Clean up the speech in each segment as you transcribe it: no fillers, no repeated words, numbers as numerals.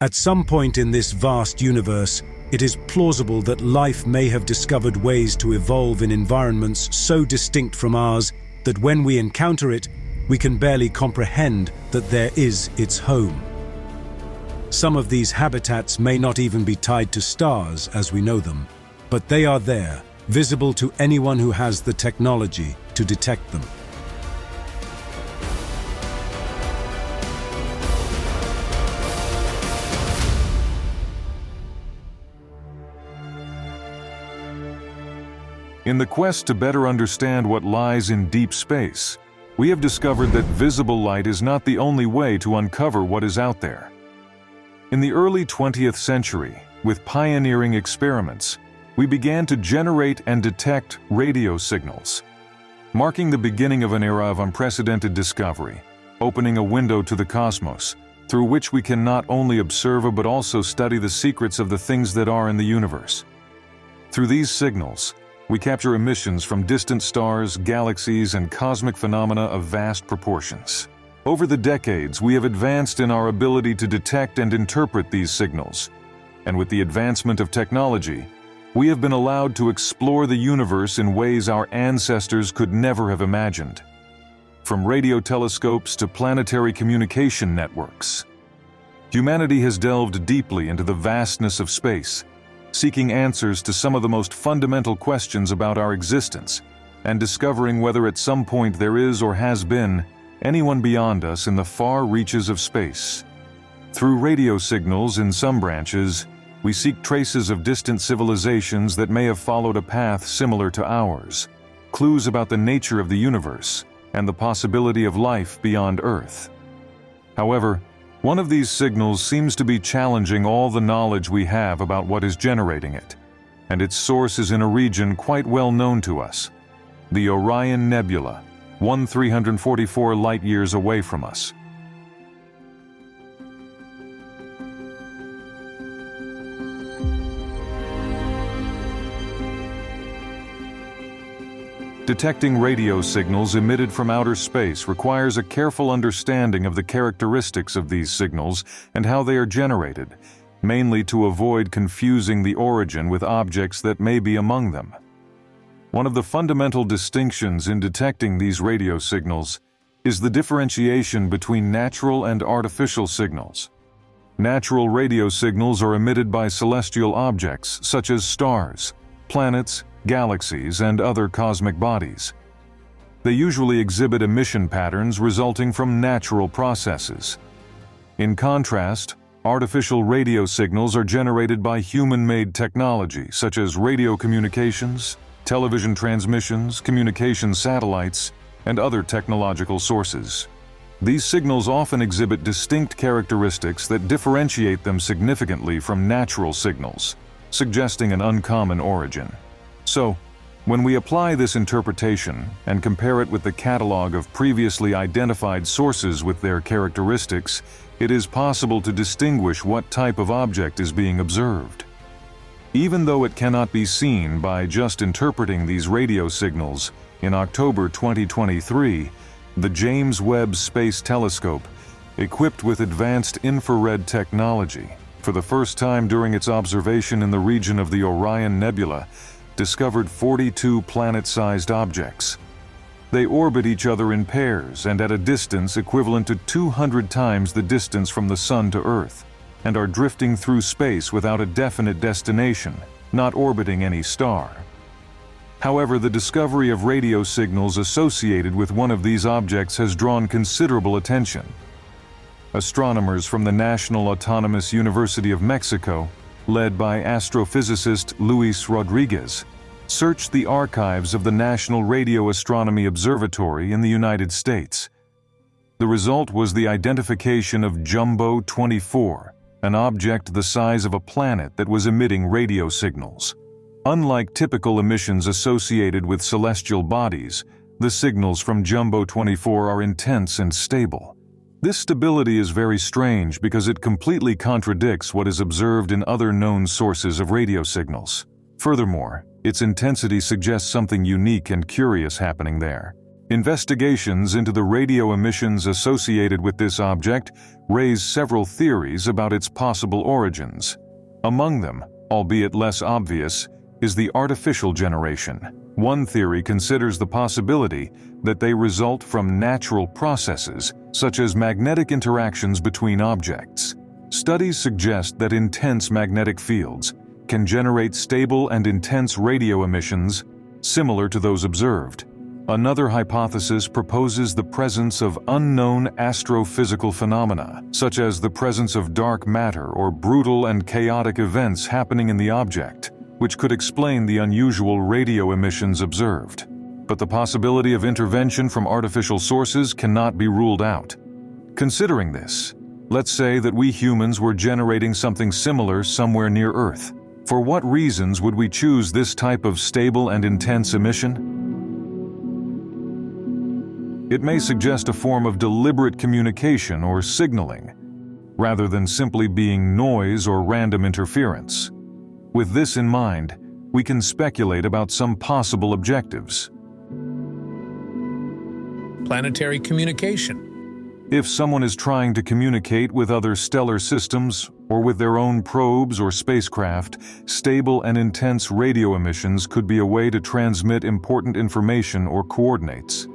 At some point in this vast universe, it is plausible that life may have discovered ways to evolve in environments so distinct from ours that when we encounter it, we can barely comprehend that there is its home. Some of these habitats may not even be tied to stars as we know them, but they are there, visible to anyone who has the technology to detect them. In the quest to better understand what lies in deep space, we have discovered that visible light is not the only way to uncover what is out there. In the early 20th century, with pioneering experiments, we began to generate and detect radio signals, marking the beginning of an era of unprecedented discovery, opening a window to the cosmos, through which we can not only observe but also study the secrets of the things that are in the universe. Through these signals, we capture emissions from distant stars, galaxies, and cosmic phenomena of vast proportions. Over the decades, we have advanced in our ability to detect and interpret these signals. And with the advancement of technology, we have been allowed to explore the universe in ways our ancestors could never have imagined. From radio telescopes to planetary communication networks, humanity has delved deeply into the vastness of space, seeking answers to some of the most fundamental questions about our existence, and discovering whether at some point there is or has been anyone beyond us in the far reaches of space. Through radio signals in some branches, we seek traces of distant civilizations that may have followed a path similar to ours, clues about the nature of the universe, and the possibility of life beyond Earth. However, one of these signals seems to be challenging all the knowledge we have about what is generating it, and its source is in a region quite well known to us, the Orion Nebula, 344 light-years away from us. Detecting radio signals emitted from outer space requires a careful understanding of the characteristics of these signals and how they are generated, mainly to avoid confusing the origin with objects that may be among them. One of the fundamental distinctions in detecting these radio signals is the differentiation between natural and artificial signals. Natural radio signals are emitted by celestial objects such as stars, planets, galaxies, and other cosmic bodies. They usually exhibit emission patterns resulting from natural processes. In contrast, artificial radio signals are generated by human-made technology such as radio communications, television transmissions, communication satellites, and other technological sources. These signals often exhibit distinct characteristics that differentiate them significantly from natural signals, suggesting an uncommon origin. So, when we apply this interpretation and compare it with the catalog of previously identified sources with their characteristics, it is possible to distinguish what type of object is being observed. Even though it cannot be seen by just interpreting these radio signals, in October 2023, the James Webb Space Telescope, equipped with advanced infrared technology, for the first time during its observation in the region of the Orion Nebula, discovered 42 planet-sized objects. They orbit each other in pairs and at a distance equivalent to 200 times the distance from the Sun to Earth, and are drifting through space without a definite destination, not orbiting any star. However, the discovery of radio signals associated with one of these objects has drawn considerable attention. Astronomers from the National Autonomous University of Mexico, led by astrophysicist Luis Rodriguez, searched the archives of the National Radio Astronomy Observatory in the United States. The result was the identification of Jumbo 24, an object the size of a planet that was emitting radio signals. Unlike typical emissions associated with celestial bodies, the signals from Jumbo 24 are intense and stable. This stability is very strange because it completely contradicts what is observed in other known sources of radio signals. Furthermore, its intensity suggests something unique and curious happening there. Investigations into the radio emissions associated with this object raise several theories about its possible origins. Among them, albeit less obvious, is the artificial generation. One theory considers the possibility that they result from natural processes, such as magnetic interactions between objects. Studies suggest that intense magnetic fields can generate stable and intense radio emissions similar to those observed. Another hypothesis proposes the presence of unknown astrophysical phenomena, such as the presence of dark matter or brutal and chaotic events happening in the object, which could explain the unusual radio emissions observed. But the possibility of intervention from artificial sources cannot be ruled out. Considering this, let's say that we humans were generating something similar somewhere near Earth. For what reasons would we choose this type of stable and intense emission? It may suggest a form of deliberate communication or signaling, rather than simply being noise or random interference. With this in mind, we can speculate about some possible objectives. Planetary communication. If someone is trying to communicate with other stellar systems or with their own probes or spacecraft, stable and intense radio emissions could be a way to transmit important information or coordinates.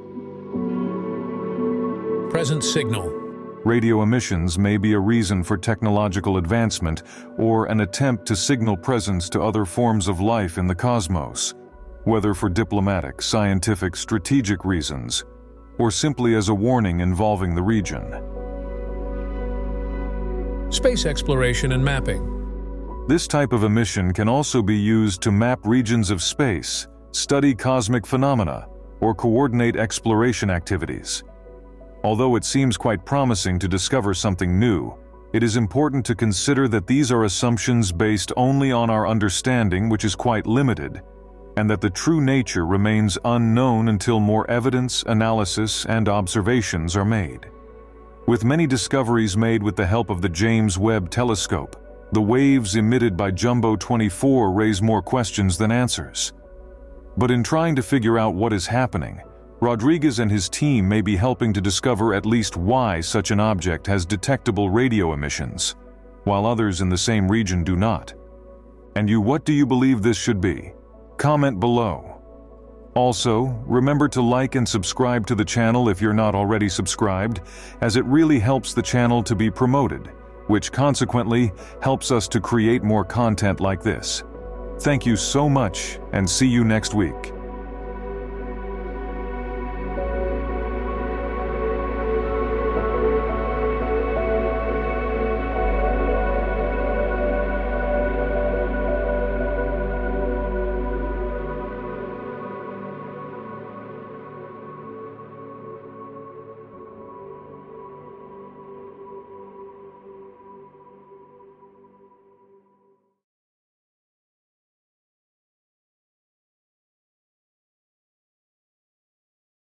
Present signal. Radio emissions may be a reason for technological advancement or an attempt to signal presence to other forms of life in the cosmos, whether for diplomatic, scientific, strategic reasons, or simply as a warning involving the region. Space exploration and mapping. This type of emission can also be used to map regions of space, study cosmic phenomena, or coordinate exploration activities. Although it seems quite promising to discover something new, it is important to consider that these are assumptions based only on our understanding, which is quite limited, and that the true nature remains unknown until more evidence, analysis, and observations are made. With many discoveries made with the help of the James Webb telescope, the waves emitted by Jumbo 24 raise more questions than answers. But in trying to figure out what is happening, Rodriguez and his team may be helping to discover at least why such an object has detectable radio emissions, while others in the same region do not. And you, what do you believe this should be? Comment below. Also, remember to like and subscribe to the channel if you're not already subscribed, as it really helps the channel to be promoted, which consequently helps us to create more content like this. Thank you so much, and see you next week.